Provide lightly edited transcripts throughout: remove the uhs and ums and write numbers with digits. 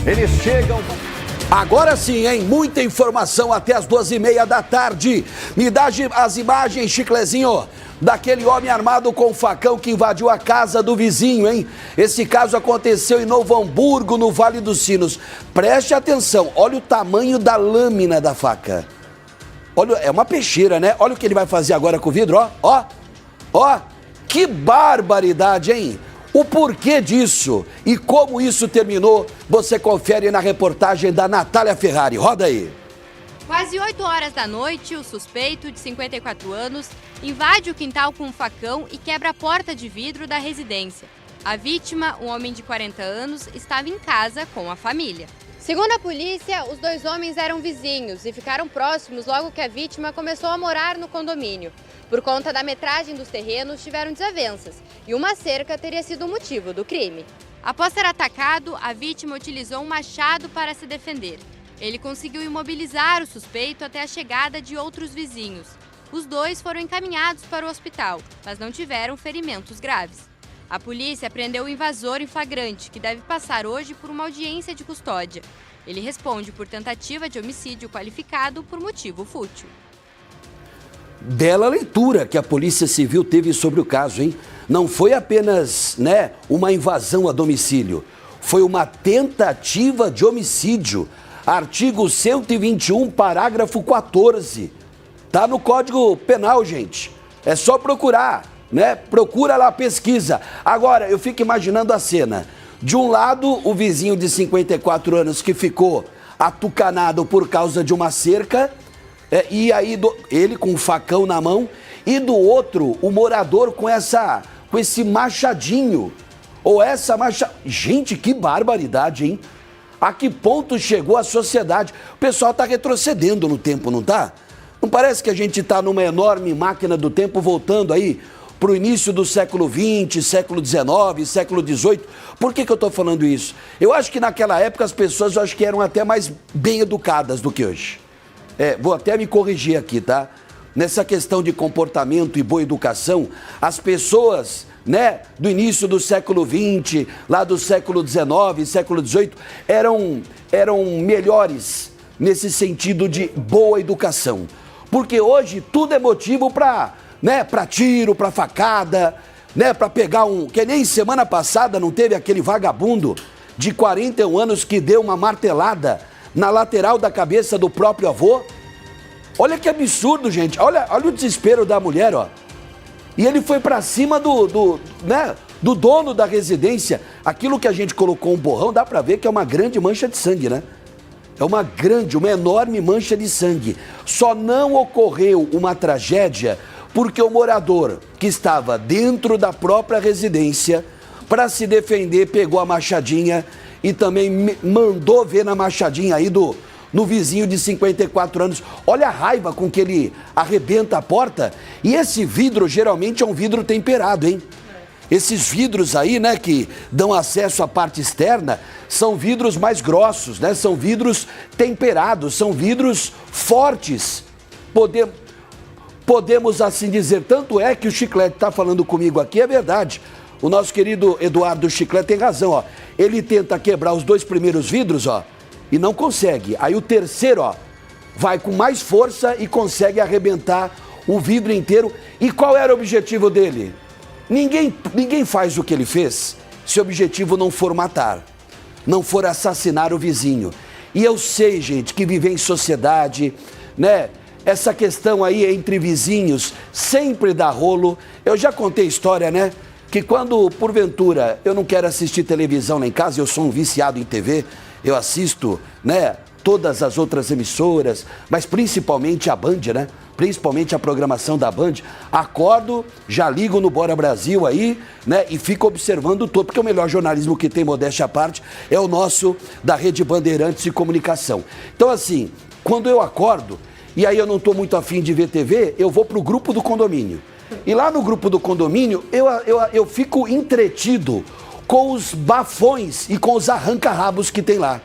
Eles chegam... Agora sim, hein? Muita informação até as 2h30 da tarde. Me dá as imagens, Chiclezinho, daquele homem armado com facão que invadiu a casa do vizinho, hein? Esse caso aconteceu em Novo Hamburgo, no Vale dos Sinos. Preste atenção, olha o tamanho da lâmina da faca. Olha, é uma peixeira, né? Olha o que ele vai fazer agora com o vidro, ó. Ó, ó, que barbaridade, hein? O porquê disso e como isso terminou, você confere na reportagem da Natália Ferrari. Roda aí. Quase 8 horas da noite, o suspeito, de 54 anos, invade o quintal com um facão e quebra a porta de vidro da residência. A vítima, um homem de 40 anos, estava em casa com a família. Segundo a polícia, os dois homens eram vizinhos e ficaram próximos logo que a vítima começou a morar no condomínio. Por conta da metragem dos terrenos, tiveram desavenças e uma cerca teria sido o motivo do crime. Após ser atacado, a vítima utilizou um machado para se defender. Ele conseguiu imobilizar o suspeito até a chegada de outros vizinhos. Os dois foram encaminhados para o hospital, mas não tiveram ferimentos graves. A polícia prendeu o invasor em flagrante, que deve passar hoje por uma audiência de custódia. Ele responde por tentativa de homicídio qualificado por motivo fútil. Bela leitura que a Polícia Civil teve sobre o caso, hein? Não foi apenas, uma invasão a domicílio. Foi uma tentativa de homicídio. Artigo 121, parágrafo 14. Tá no Código Penal, gente. É só procurar, Procura lá, pesquisa. Agora, eu fico imaginando a cena. De um lado, o vizinho de 54 anos que ficou atucanado por causa de uma cerca... e aí ele com um facão na mão, e do outro o morador com esse machadinho, ou essa machadinha. Gente, que barbaridade, hein? A que ponto chegou a sociedade? O pessoal está retrocedendo no tempo, não tá? Não parece que a gente está numa enorme máquina do tempo voltando aí para o início do século XX, século XIX, século XVIII? Por que eu estou falando isso? Eu acho que naquela época as pessoas, eu acho que eram até mais bem educadas do que hoje. Vou até me corrigir aqui, tá? Nessa questão de comportamento e boa educação, as pessoas, do início do século XX, lá do século XIX, século XVIII, eram melhores nesse sentido de boa educação. Porque hoje tudo é motivo para tiro, para facada, para pegar que nem semana passada não teve aquele vagabundo de 41 anos que deu uma martelada na lateral da cabeça do próprio avô? Olha que absurdo, gente. Olha o desespero da mulher, ó. E ele foi pra cima do dono da residência. Aquilo que a gente colocou um borrão, dá pra ver que é uma grande mancha de sangue, né? É uma enorme mancha de sangue. Só não ocorreu uma tragédia porque o morador que estava dentro da própria residência, para se defender, pegou a machadinha e também mandou ver na machadinha aí no vizinho de 54 anos. Olha a raiva com que ele arrebenta a porta. E esse vidro geralmente é um vidro temperado, hein? Esses vidros aí, que dão acesso à parte externa, são vidros mais grossos, São vidros temperados, são vidros fortes. Podemos assim dizer. Tanto é que o Chiclete está falando comigo aqui, é verdade. O nosso querido Eduardo Chiclete tem razão, ó. Ele tenta quebrar os dois primeiros vidros, ó, e não consegue. Aí o terceiro, ó, vai com mais força e consegue arrebentar o vidro inteiro. E qual era o objetivo dele? Ninguém faz o que ele fez se o objetivo não for matar, não for assassinar o vizinho. E eu sei, gente, que viver em sociedade, essa questão aí entre vizinhos sempre dá rolo. Eu já contei história, que quando, porventura, eu não quero assistir televisão lá em casa, eu sou um viciado em TV, eu assisto, todas as outras emissoras, mas principalmente a Band, Principalmente a programação da Band. Acordo, já ligo no Bora Brasil aí, e fico observando todo, porque o melhor jornalismo que tem, modéstia à parte, é o nosso da Rede Bandeirantes de Comunicação. Então, assim, quando eu acordo, e aí eu não estou muito afim de ver TV, eu vou para o grupo do condomínio. E lá no grupo do condomínio, eu fico entretido com os bafões e com os arranca-rabos que tem lá.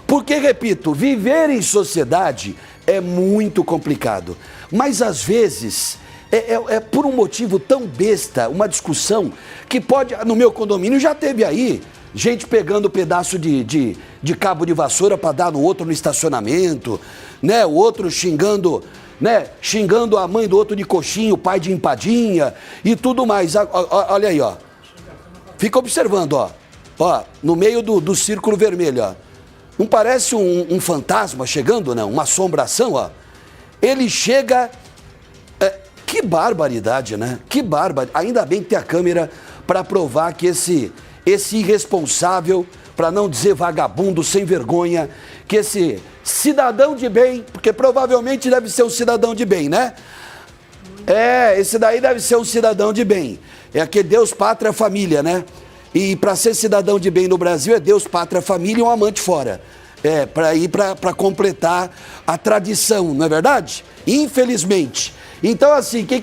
Porque, repito, viver em sociedade é muito complicado. Mas, às vezes, é por um motivo tão besta, uma discussão, que pode... No meu condomínio já teve aí gente pegando pedaço de cabo de vassoura para dar no outro no estacionamento, né? O outro xingando, né? Xingando a mãe do outro de coxinha, o pai de empadinha e tudo mais. Olha aí, ó. Fica observando, ó. Ó, no meio do círculo vermelho, ó. Não parece um fantasma chegando, não? Uma assombração, ó. Ele chega... que barbaridade, né? Que barbaridade. Ainda bem que tem a câmera para provar que esse irresponsável, para não dizer vagabundo, sem vergonha, que esse cidadão de bem, porque provavelmente deve ser um cidadão de bem, né? Esse daí deve ser um cidadão de bem. É aquele Deus, pátria, família, né? E para ser cidadão de bem no Brasil é Deus, pátria, família e um amante fora. Para completar a tradição, não é verdade? Infelizmente. Então, assim, o que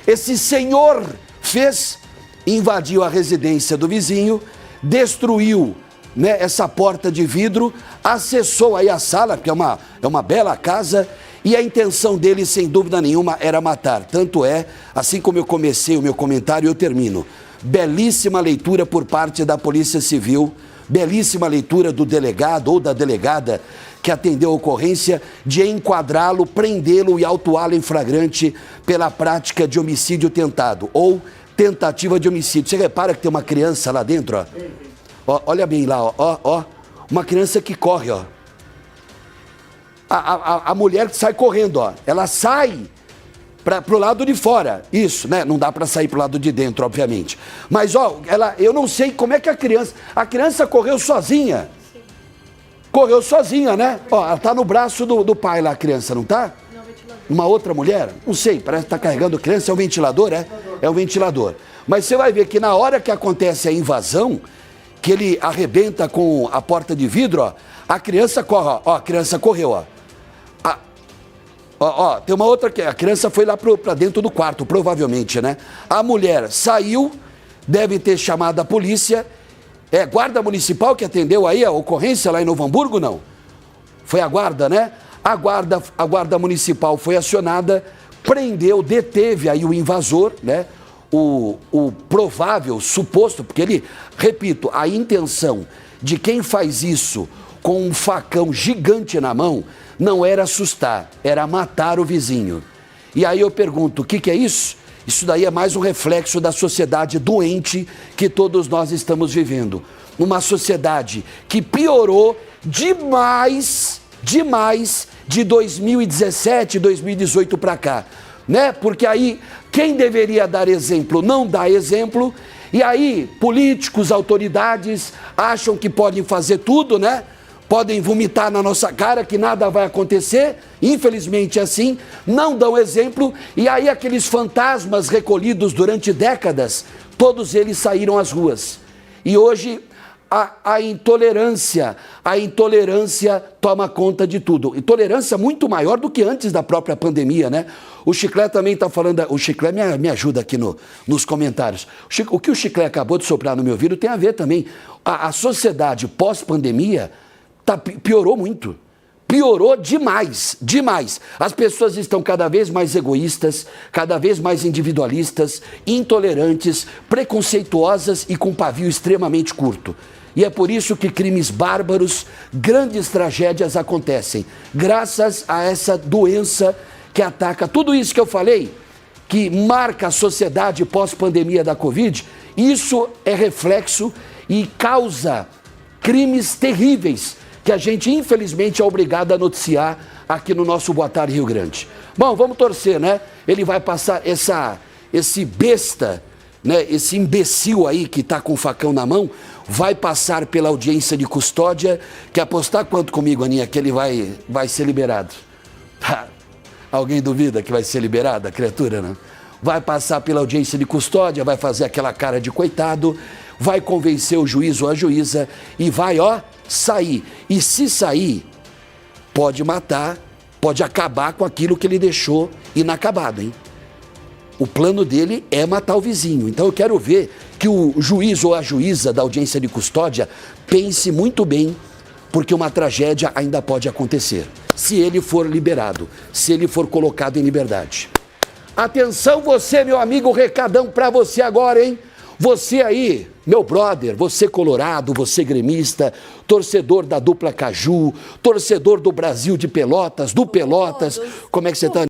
esse senhor fez? Invadiu a residência do vizinho, destruiu, né, essa porta de vidro, acessou aí a sala, porque é uma bela casa, e a intenção dele, sem dúvida nenhuma, era matar. Tanto é, assim como eu comecei o meu comentário, eu termino. Belíssima leitura por parte da Polícia Civil, belíssima leitura do delegado ou da delegada que atendeu a ocorrência, de enquadrá-lo, prendê-lo e autuá-lo em flagrante pela prática de homicídio tentado ou tentativa de homicídio. Você repara que tem uma criança lá dentro, ó? Ó, olha bem lá, ó, uma criança que corre, ó. A mulher que sai correndo, ó, ela sai pro lado de fora, isso, né? Não dá para sair pro lado de dentro, obviamente. Mas, ó, eu não sei como é que a criança correu sozinha. Correu sozinha, né? Ó, ela tá no braço do pai lá, a criança, não tá? Não, ventilador. Uma outra mulher? Não sei, parece que tá carregando criança, é um ventilador, é? É um ventilador. Mas você vai ver que na hora que acontece a invasão, que ele arrebenta com a porta de vidro, ó, a criança corre, ó, a criança correu, ó. Ó, tem uma outra que a criança foi lá para dentro do quarto, provavelmente, né? A mulher saiu, deve ter chamado a polícia. É guarda municipal que atendeu aí a ocorrência lá em Novo Hamburgo, não? Foi a guarda, né? A guarda municipal foi acionada, prendeu, deteve aí o invasor, né? O provável, suposto, porque ele, repito, a intenção de quem faz isso com um facão gigante na mão não era assustar, era matar o vizinho. E aí eu pergunto, o que é isso? Isso daí é mais um reflexo da sociedade doente que todos nós estamos vivendo. Uma sociedade que piorou demais de 2017, 2018 para cá, né? Porque aí quem deveria dar exemplo não dá exemplo, e aí políticos, autoridades acham que podem fazer tudo, né? Podem vomitar na nossa cara que nada vai acontecer, infelizmente é assim, não dão exemplo, e aí aqueles fantasmas recolhidos durante décadas, todos eles saíram às ruas. E hoje a intolerância toma conta de tudo. Intolerância muito maior do que antes da própria pandemia, né? O Chiclé também está falando, o Chiclé me ajuda aqui nos comentários. O que o Chiclé acabou de soprar no meu ouvido tem a ver também. A sociedade pós-pandemia piorou muito, piorou demais. As pessoas estão cada vez mais egoístas, cada vez mais individualistas, intolerantes, preconceituosas e com pavio extremamente curto. E é por isso que crimes bárbaros, grandes tragédias acontecem, graças a essa doença que ataca tudo isso que eu falei, que marca a sociedade pós-pandemia da Covid. Isso é reflexo e causa crimes terríveis, que a gente, infelizmente, é obrigado a noticiar aqui no nosso Boa Tarde Rio Grande. Bom, vamos torcer, né? Ele vai passar esse besta, né? Esse imbecil aí que tá com o facão na mão, vai passar pela audiência de custódia. Quer apostar quanto comigo, Aninha, que ele vai ser liberado? Alguém duvida que vai ser liberada a criatura, né? Vai passar pela audiência de custódia, vai fazer aquela cara de coitado, vai convencer o juiz ou a juíza e vai, ó, sair. E se sair, pode matar, pode acabar com aquilo que ele deixou inacabado, hein? O plano dele é matar o vizinho. Então eu quero ver que o juiz ou a juíza da audiência de custódia pense muito bem, porque uma tragédia ainda pode acontecer, se ele for liberado, se ele for colocado em liberdade. Atenção você, meu amigo, recadão pra você agora, hein? Você aí Meu brother, você colorado, você gremista, torcedor da dupla Caju, torcedor do Brasil de Pelotas, do Pelotas, como é que você está?